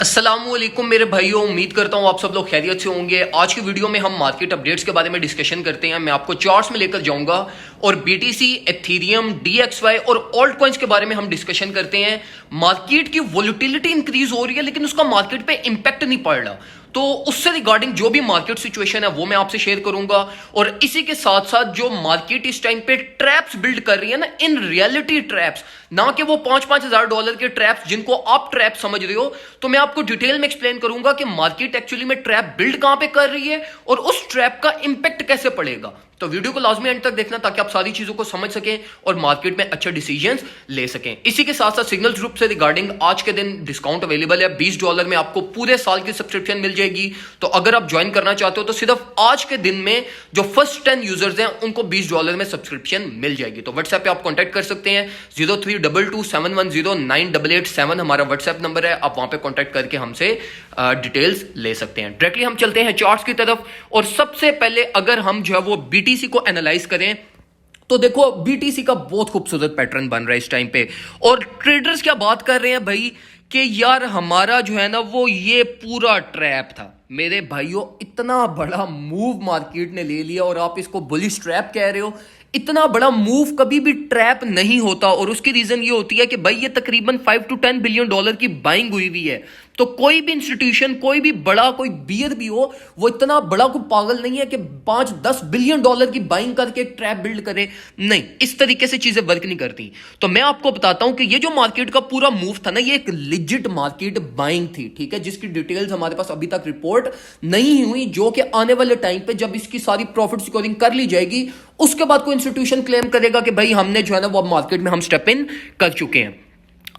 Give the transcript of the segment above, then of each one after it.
अस्सलामुअलैकुम मेरे भाइयों, उम्मीद करता हूँ आप सब लोग खैरियत से होंगे। आज की वीडियो में हम मार्केट अपडेट्स के बारे में डिस्कशन करते हैं। मैं आपको चार्ट्स में लेकर जाऊंगा और बीटीसी, एथीरियम, डीएक्सवाई और ऑल्ट कॉइन्स के बारे में हम डिस्कशन करते हैं। मार्केट की वोलेटिलिटी इंक्रीज हो रही है लेकिन उसका मार्केट पे इंपैक्ट नहीं पड़ रहा, तो उससे रिगार्डिंग जो भी मार्केट सिचुएशन है वो मैं आपसे शेयर करूंगा। और इसी के साथ साथ जो मार्केट इस टाइम पे ट्रैप्स बिल्ड कर रही है ना, इन रियलिटी ट्रैप्स, ना कि वो $5,000 के ट्रैप्स जिनको आप ट्रैप समझ रहे हो, तो मैं आपको डिटेल में एक्सप्लेन करूंगा कि मार्केट एक्चुअली में ट्रैप बिल्ड कहां पे कर रही है और उस ट्रैप का इंपैक्ट कैसे पड़ेगा। तो वीडियो को लाजमी एंड तक देखना ताकि आप सारी चीजों को समझ सकें और मार्केट में अच्छे डिसीजंस ले सकें। इसी के साथ साथ सिग्नल्स ग्रुप से रिगार्डिंग आज के दिन डिस्काउंट अवेलेबल है। $20 में आपको पूरे साल की सब्सक्रिप्शन मिल जाएगी। तो अगर आप ज्वाइन करना चाहते हो तो सिर्फ आज के दिन में जो फर्स्ट 10 यूजर्स हैं उनको $20 में सब्सक्रिप्शन मिल जाएगी। तो व्हाट्सएप पे आप कॉन्टैक्ट कर सकते हैं। 032271098887 हमारा व्हाट्सएप नंबर है। आप वहां पे कॉन्टैक्ट करके हमसे डिटेल्स ले सकते हैं। डायरेक्टली हम चलते हैं चार्ट्स की तरफ। और सबसे पहले अगर हम जो है वो बीटीसी को एनालाइज करें तो देखो बीटीसी का बहुत खूबसूरत पैटर्न बन रहा है इस टाइम पे। और ट्रेडर्स क्या बात कर रहे हैं भाई कि यार हमारा जो है ना वो ये पूरा ट्रैप था। मेरे भाइयों, इतना बड़ा मूव मार्केट ने ले लिया और आप इसको बुलिश ट्रैप कह रहे हो। इतना बड़ा मूव कभी भी ट्रैप नहीं होता और उसकी रीजन ये होती है कि भाई ये तकरीबन $5 to 10 बिलियन की बाइंग हुई हुई है। तो कोई भी इंस्टीट्यूशन, कोई भी बड़ा, कोई बियर भी हो, वो इतना बड़ा कोई पागल नहीं है कि $5-10 बिलियन की बाइंग करके एक ट्रैप बिल्ड करे। नहीं, इस तरीके से चीजें वर्क नहीं करती। तो मैं आपको बताता हूं कि ये जो मार्केट का पूरा मूव था ना, ये एक लिजिट मार्केट बाइंग थी, ठीक है, जिसकी डिटेल्स हमारे पास अभी तक रिपोर्ट नहीं हुई, जो कि आने वाले टाइम पे जब इसकी सारी प्रॉफिट सिक्योरिंग कर ली जाएगी उसके बाद कोई इंस्टीट्यूशन क्लेम करेगा कि भाई हमने जो है ना वो मार्केट में हम स्टेप इन कर चुके हैं।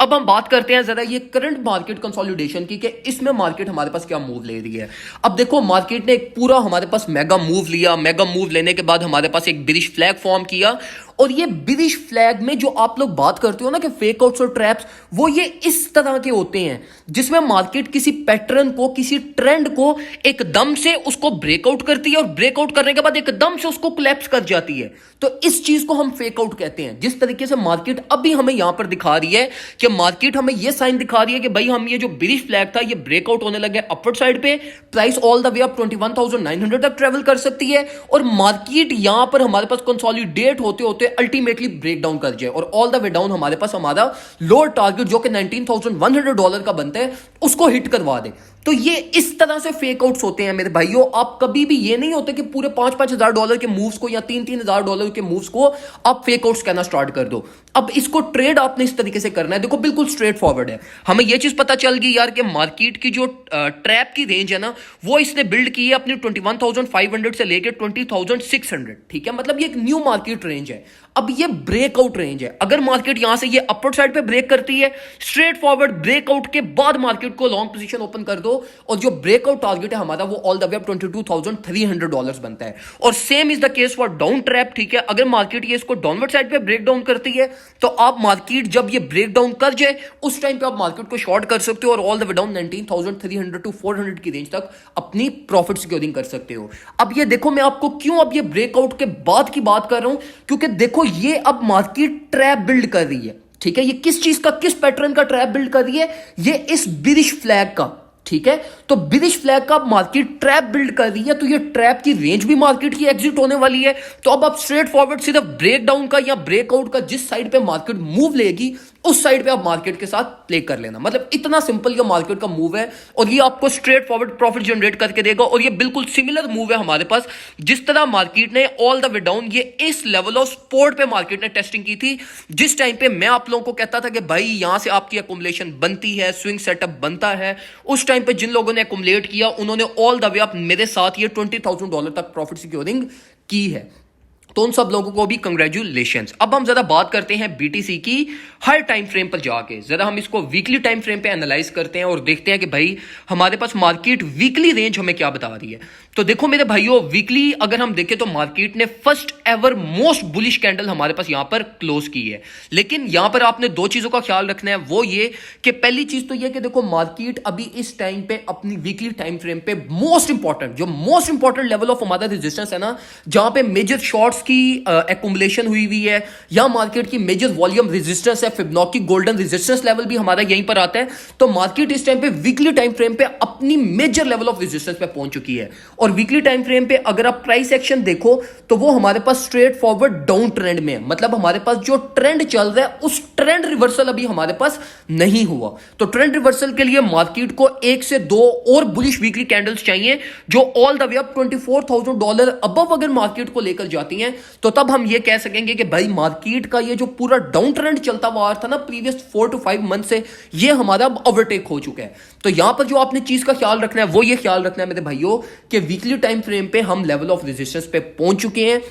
अब हम बात करते हैं जरा ये करंट मार्केट कंसोलिडेशन की कि इसमें मार्केट हमारे पास क्या मूव ले रही है। अब देखो मार्केट ने एक पूरा हमारे पास मेगा मूव लिया। मेगा मूव लेने के बाद हमारे पास एक बिरिश फ्लैग फॉर्म किया और ये बिरिश फ्लैग में जो आप लोग बात करते हो ना कि फेक आउट्स और ट्रैप्स, वो ये इस तरह के होते हैं जिसमें मार्केट किसी पैटर्न को, किसी ट्रेंड को एकदम से उसको ब्रेकआउट करती है और ब्रेकआउट करने के बाद एकदम से उसको कोलैप्स कर जाती है। तो इस चीज को हम फेक आउट कहते हैं। जिस तरीके से मार्केट अभी हमें यहां पर दिखा रही है कि मार्केट हमें यह साइन दिखा रही है कि भाई हम ये जो बिरिश फ्लैग था ये ब्रेकआउट होने लगे अपवर्ड साइड पे, price all the way up 21,900 तक ट्रेवल कर सकती है और मार्केट यहां पर हमारे पास कंसोलिडेट होते होते अल्टीमेटली ब्रेक डाउन कर जाए और ऑल द वे डाउन हमारे पास हमारा लोअर टारगेट जो कि $19,100 का बनता है उसको हिट करवा दे। तो ये इस तरह से फेक आउट्स होते हैं मेरे भाइयों। आप कभी भी ये नहीं होते कि पूरे $5,000 के मूव्स को या $3,000 के मूव्स को आप फेक आउट्स कहना स्टार्ट कर दो। अब इसको ट्रेड आपने इस तरीके से करना है। देखो बिल्कुल स्ट्रेट फॉरवर्ड है। हमें यह चीज पता चल गई यार कि मार्केट की जो ट्रैप की रेंज है ना वो इसने बिल्ड की है अपनी 21,500 से लेकर 20,600, ठीक है, मतलब ये एक न्यू मार्केट रेंज है। अब ये ब्रेकआउट रेंज है। अगर मार्केट यहां से ये अपवर्ड साइड पे ब्रेक करती है, स्ट्रेट फॉरवर्ड ब्रेकआउट के बाद मार्केट को लॉन्ग पोजीशन ओपन कर दो और जो ब्रेकआउट टारगेट है हमारा वो ऑल द वे अप $22,300 बनता है। और same is the case for down trap, ठीक है। अगर मार्केट ये इसको डाउनवर्ड साइड पे ब्रेक डाउन करती है तो आप मार्केट जब ये ब्रेक डाउन कर जाए उस टाइम पे आप मार्केट को शॉर्ट कर सकते हो और all the way down 19,300 to 400 की रेंज तक अपनी प्रॉफिट सिक्योरिंग कर सकते हो। अब ये देखो मैं आपको क्यों अब ये ब्रेकआउट के बाद की बात कर रहा हूं, क्योंकि देखो ये अब मार्केट ट्रैप बिल्ड कर रही है, ठीक है। ये किस चीज का, किस पैटर्न का ट्रैप बिल्ड कर रही है? ये इस बिरिश फ्लैग का, ठीक है। तो बिरिश फ्लैग का मार्केट ट्रैप बिल्ड कर रही है, तो ये ट्रैप की रेंज भी मार्केट की एग्जिट होने वाली है। तो अब आप स्ट्रेट फॉरवर्ड सिर्फ ब्रेक डाउन का या ब्रेकआउट का जिस साइड पे मार्केट मूव लेगी उस साइड पे आप मार्केट के साथ प्ले कर लेना। मतलब इतना सिंपल ये मार्केट का मूव है और ये आपको स्ट्रेट फॉरवर्ड प्रॉफिट जनरेट करके देगा। और ये बिल्कुल सिमिलर मूव है हमारे पास जिस तरह मार्केट ने ऑल द वे डाउन ये इस लेवल ऑफ सपोर्ट पे मार्केट ने टेस्टिंग की थी, जिस टाइम पे मैं आप लोगों को कहता था कि भाई यहां से आपकी अकुमुलेशन बनती है, स्विंग सेटअप बनता है। उस टाइम पे जिन लोगों ने अकुमुलेट किया उन्होंने ऑल द वे अप मेरे साथ ये $20,000 तक प्रॉफिट सिक्योरिंग की है। तो उन सब लोगों को भी कंग्रेचुलेशंस। अब हम जरा बात करते हैं बीटीसी की हर टाइम फ्रेम पर जाके। जरा हम इसको वीकली टाइम फ्रेम पे एनालाइज करते हैं और देखते हैं कि भाई हमारे पास मार्केट वीकली रेंज हमें क्या बता रही है। तो देखो मेरे भाइयों, वीकली अगर हम देखें तो मार्केट ने first ever most bullish candle हमारे पास यहां पर क्लोज की है। लेकिन यहां पर आपने दो चीजों का ख्याल रखना है, वो ये कि पहली चीज तो ये कि देखो मार्केट अभी इस टाइम पे अपनी वीकली टाइम फ्रेम पे मोस्ट इंपॉर्टेंट लेवल ऑफ हमारा रेजिस्टेंस है ना, जहां पे मेजर शॉर्ट्स लॉस की एक्युमुलेशन हुई है, या मार्केट की मेजर वॉल्यूम रेजिस्टेंस है, फिबोनाची गोल्डन रेजिस्टेंस लेवल भी हमारा यहीं पर आता है। तो मार्केट इस टाइम पे वीकली टाइम फ्रेम पे अपनी मेजर लेवल ऑफ रेजिस्टेंस पे पहुंच चुकी है। और वीकली टाइम फ्रेम पे अगर आप प्राइस एक्शन देखो तो वो हमारे पास स्ट्रेट फॉरवर्ड डाउन ट्रेंड में है, मतलब हमारे पास जो ट्रेंड चल रहा है उस ट्रेंड रिवर्सल अभी हमारे पास नहीं हुआ। तो ट्रेंड रिवर्सल के लिए मार्केट को एक से दो और बुलिश वीकली कैंडल्स चाहिए जो all the way up $24,000 above अगर मार्केट को लेकर जाती हैं तो तब हम ये कह सकेंगे कि भाई मार्केट का ये जो पूरा डाउन ट्रेंड चलता हुआ था ना प्रीवियस 4 to 5 मंथ से, ये हमारा अब ओवरटेक हो चुका है। तो यहां पर जो आपने चीज का ख्याल रखना है वो ये ख्याल रखना है मेरे भाइयों कि वीकली टाइम फ्रेम पे हम लेवल ऑफ रेजिस्टेंस पे पहुंच चुके हैं।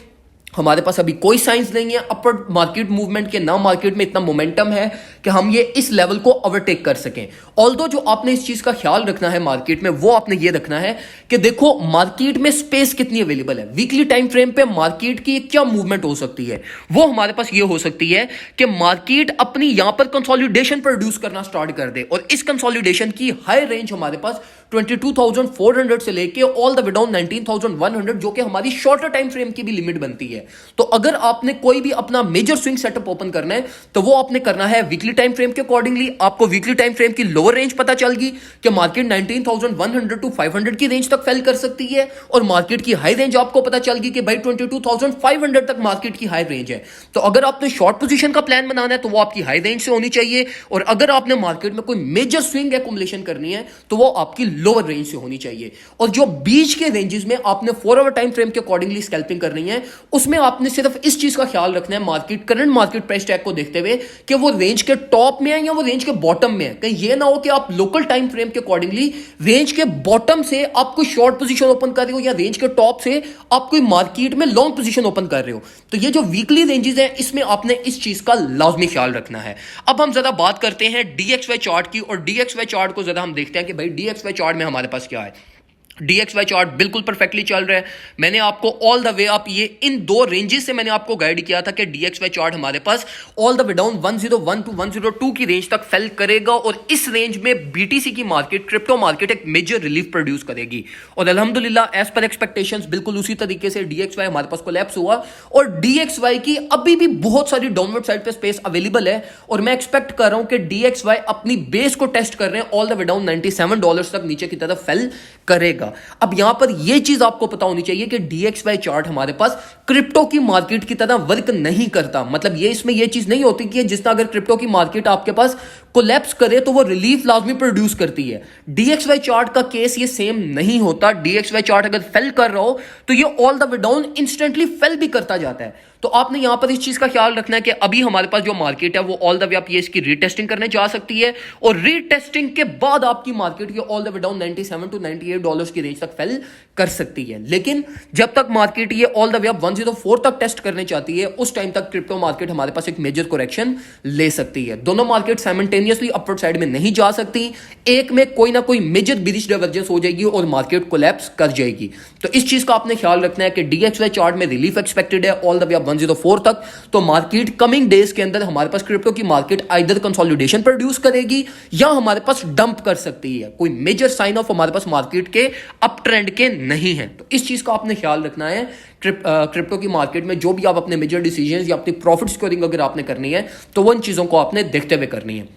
हमारे पास अभी कोई साइंस नहीं है अपवर्ड मार्केट मूवमेंट के, ना मार्केट में इतना मोमेंटम है कि हम ये इस लेवल को ओवरटेक कर सकें। ऑल्दो जो आपने इस चीज का ख्याल रखना है मार्केट में, वो आपने ये रखना है कि देखो मार्केट में स्पेस कितनी अवेलेबल है। वीकली टाइम फ्रेम पे मार्केट की क्या मूवमेंट हो सकती है, वो हमारे पास ये हो सकती है कि मार्केट अपनी यहां पर कंसोलिडेशन प्रोड्यूस करना स्टार्ट कर दे, और इस कंसोलिडेशन की हाई रेंज हमारे पास 22,400 से लेके ऑल द वे डाउन 19,100, जो कि हमारी शॉर्टर टाइम फ्रेम की भी लिमिट बनती है। तो अगर आपने कोई भी अपना मेजर स्विंग सेटअप ओपन करना है तो वो आपने करना है वीकली टाइम फ्रेम के अकॉर्डिंगली। आपको वीकली टाइम फ्रेम की लोअर रेंज पता चल गई कि मार्केट 19,100 टू 500 की रेंज तक फेल कर सकती है, और मार्केट की हाई रेंज आपको पता चल गई कि भाई 22,500 तक मार्केट की हाई रेंज है। तो अगर आपने शॉर्ट पोजीशन का प्लान बनाना है तो वो आपकी हाई रेंज से होनी चाहिए, और अगर आपने मार्केट में कोई मेजर स्विंग एक्युमुलेशन करनी है तो वो आपकी लोअर रेंज से होनी चाहिए। और जो बीच के रेंजेस में आपने 4 आवर टाइम फ्रेम के अकॉर्डिंगली स्कैल्पिंग करनी है, उसमें आपने सिर्फ इस चीज का ख्याल रखना है market current market price tag को देखते हुए कि वो रेंज के टॉप में है या वो रेंज के बॉटम में है। कहीं ये ना हो कि आप लोकल टाइम फ्रेम के अकॉर्डिंगली रेंज के बॉटम से आप कोई शॉर्ट पोजीशन ओपन कर रहे हो, या रेंज के टॉप से आप कोई मार्केट में लॉन्ग पोजीशन ओपन कर रहे हो। तो ये जो वीकली रेंजेस हैं इसमें आपने इस चीज का लाजमी ख्याल रखना है। अब हम जरा बात करते हैं DXY चार्ट की, और DXY चार्ट को जरा हम देखते हैं कि भाई DXY चार्ट में हमारे पास क्या है। DXY चार्ट बिल्कुल परफेक्टली चल रहा है। मैंने आपको ऑल द वे अप ये इन दो रेंजेस से मैंने आपको गाइड किया था कि DXY चार्ट हमारे पास all the way down 101 to 102 की रेंज तक फेल करेगा, और इस रेंज में BTC की मार्केट, क्रिप्टो मार्केट एक मेजर रिलीफ प्रोड्यूस करेगी। और अल्हम्दुलिल्लाह एज पर एक्सपेक्टेशंस बिल्कुल उसी तरीके से DXY हमारे पास कोलैप्स हुआ, और DXY की अभी भी बहुत सारी डाउनवर्ड साइड पे स्पेस अवेलेबल है, और मैं एक्सपेक्ट कर रहा हूं कि DXY अपनी बेस को टेस्ट कर रहे हैं, ऑल द वे डाउन $97 तक नीचे की तरफ फेल करेगा। अब यहां पर यह चीज आपको पता होनी चाहिए कि DXY चार्ट हमारे पास क्रिप्टो की मार्केट की तरह वर्क नहीं करता। मतलब ये इसमें यह चीज नहीं होती कि जिस तरह अगर क्रिप्टो की मार्केट आपके पास कोलैप्स करे तो वो रिलीफ लाजमी प्रोड्यूस करती है। DXY चार्ट का केस ये सेम नहीं होता। DXY चार्ट अगर फेल कर रहा हो तो ये all the way down instantly fail भी करता जाता है। तो आपने यहां पर इस चीज का ख्याल रखना है कि अभी हमारे पास जो मार्केट है वो ऑल द वे आप ये इसकी रीटेस्टिंग करने जा सकती है, और रीटेस्टिंग के बाद आपकी मार्केट ये all the way down 97 to $98 की रेंज तक फेल कर सकती है। लेकिन जब तक मार्केट ये ऑल द वे अप 104 तक टेस्ट करने चाहती है उस टाइम तक क्रिप्टो मार्केट हमारे पास एक मेजर करेक्शन ले सकती है। दोनों मार्केट साइमल्टेनियसली अपवर्ड साइड में नहीं जा सकती, एक में कोई ना कोई मेजर बिरिश डाइवर्जेंस हो जाएगी और मार्केट कोलैप्स कर जाएगी। तो इस चीज का आपने ख्याल रखना है कि DXY चार्ट में रिलीफ एक्सपेक्टेड है ऑल द वे अप 104 तक। तो मार्केट कमिंग डेज के अंदर हमारे पास क्रिप्टो की मार्केट आइदर कंसोलिडेशन प्रोड्यूस करेगी या हमारे पास डंप कर सकती है। कोई मेजर साइन ऑफ हमारे पास मार्केट के अप ट्रेंड के नहीं है। तो इस चीज का आपने ख्याल रखना है। क्रिप्टो की मार्केट में जो भी आप अपने मेजर डिसीजंस या अपनी प्रॉफिट स्कोरिंग अगर आपने करनी है तो वो इन चीजों को आपने देखते हुए करनी है।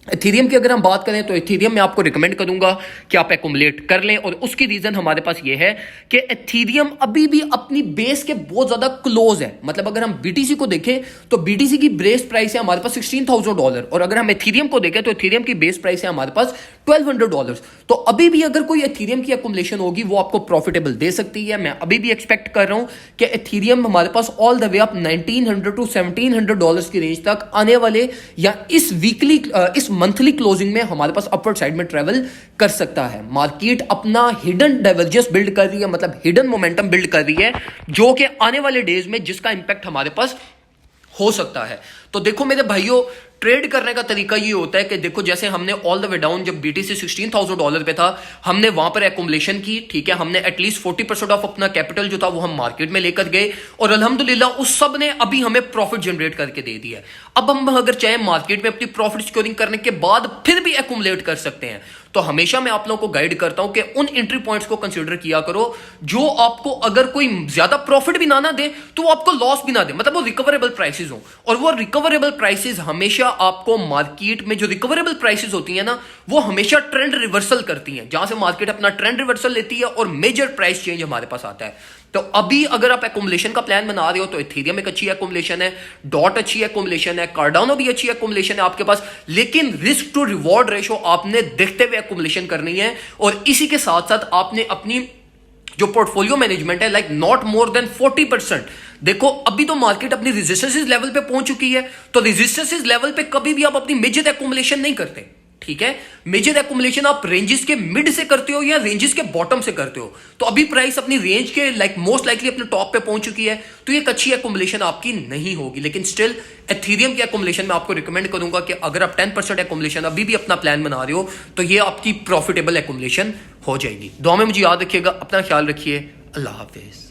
एथेरियम की अगर हम बात करें तो एथेरियम में आपको रिकमेंड करूंगा कि आप एक्युमुलेट कर लें, और उसकी रीजन हमारे पास ये है कि एथेरियम अभी भी अपनी बेस के बहुत ज्यादा क्लोज है। मतलब अगर हम BTC को देखें तो BTC की बेस प्राइस है हमारे पास $16,000, और अगर हम एथेरियम को देखें तो एथेरियम की बेस प्राइस है हमारे पास $1,200। तो अभी भी अगर कोई एथेरियम की एक्युमुलेशन होगी वो आपको प्रॉफिटेबल दे सकती है। मैं अभी भी एक्सपेक्ट कर रहा हूं कि एथेरियम हमारे पास all the way up $1,900 to $1,700 की रेंज तक आने वाले या इस वीकली इस मंथली क्लोजिंग में हमारे पास अपवर्ड साइड में ट्रेवल कर सकता है। मार्केट अपना हिडन डाइवर्जेंस बिल्ड कर रही है, मतलब हिडन मोमेंटम बिल्ड कर रही है, जो कि आने वाले डेज में जिसका इंपैक्ट हमारे पास हो सकता है। तो देखो मेरे भाइयों, ट्रेड करने का तरीका ये होता है कि देखो जैसे हमने ऑल द वे डाउन जब BTC $16,000 पे था हमने वहां पर एक्युमुलेशन की, ठीक है, हमने एटलीस्ट 40% ऑफ अपना कैपिटल जो था वो हम मार्केट में लेकर गए, और अल्हम्दुलिल्लाह उस सब ने अभी हमें प्रॉफिट जनरेट करके दे दिया है। अब हम अगर चाहे मार्केट में अपनी प्रॉफिट स्कोरिंग करने के बाद फिर भी एक्युमुलेट कर सकते हैं। तो हमेशा मैं आप लोगों को गाइड करता हूं कि उन एंट्री पॉइंट्स को कंसीडर किया करो जो आपको अगर कोई ज्यादा प्रॉफिट भी ना दे तो वो आपको लॉस भी ना दे, मतलब वो रिकवरेबल प्राइसेस हो। और वो रिकवरेबल प्राइसेस हमेशा आपको मार्केट में जो रिकवरेबल प्राइसेस होती है ना, वो हमेशा ट्रेंड रिवर्सल करती हैं, जहां से मार्केट अपना ट्रेंड रिवर्सल लेती है और मेजर प्राइस चेंज हमारे पास आता है। तो अभी अगर आप एकोमुलेशन का प्लान बना रहे हो तो इथेरियम एक अच्छी एकोमुलेशन है, डॉट अच्छी एकोमुलेशन है, कार्डानो भी अच्छी एकोमुलेशन है आपके पास, लेकिन रिस्क टू रिवॉर्ड रेशो आपने देखते हुए एकोमुलेशन करनी है। और इसी के साथ साथ आपने अपनी जो पोर्टफोलियो मैनेजमेंट है, लाइक नॉट मोर देन 40%। देखो अभी तो मार्केट अपनी रेजिस्टेंस लेवल पे पहुंच चुकी है, तो रेजिस्टेंस लेवल पे कभी भी आप अपनी मेजर एकोमुलेशन नहीं करते, ठीक है। मेजर एकोमुलेशन आप रेंजेस के मिड से करते हो या रेंजेस के बॉटम से करते हो। तो अभी प्राइस अपनी रेंज के लाइक मोस्ट लाइकली अपने टॉप पे पहुंच चुकी है, तो ये एक अच्छी एकोमुलेशन आपकी नहीं होगी। लेकिन स्टिल एथेरियम की एकोमुलेशन में आपको रिकमेंड करूंगा कि अगर आप 10% एकोमुलेशन अभी भी अपना प्लान बना रहे हो तो ये आपकी प्रॉफिटेबल एकोमुलेशन हो जाएगी। दुआ में मुझे याद रखिएगा, अपना ख्याल रखिए, अल्लाह हाफिज।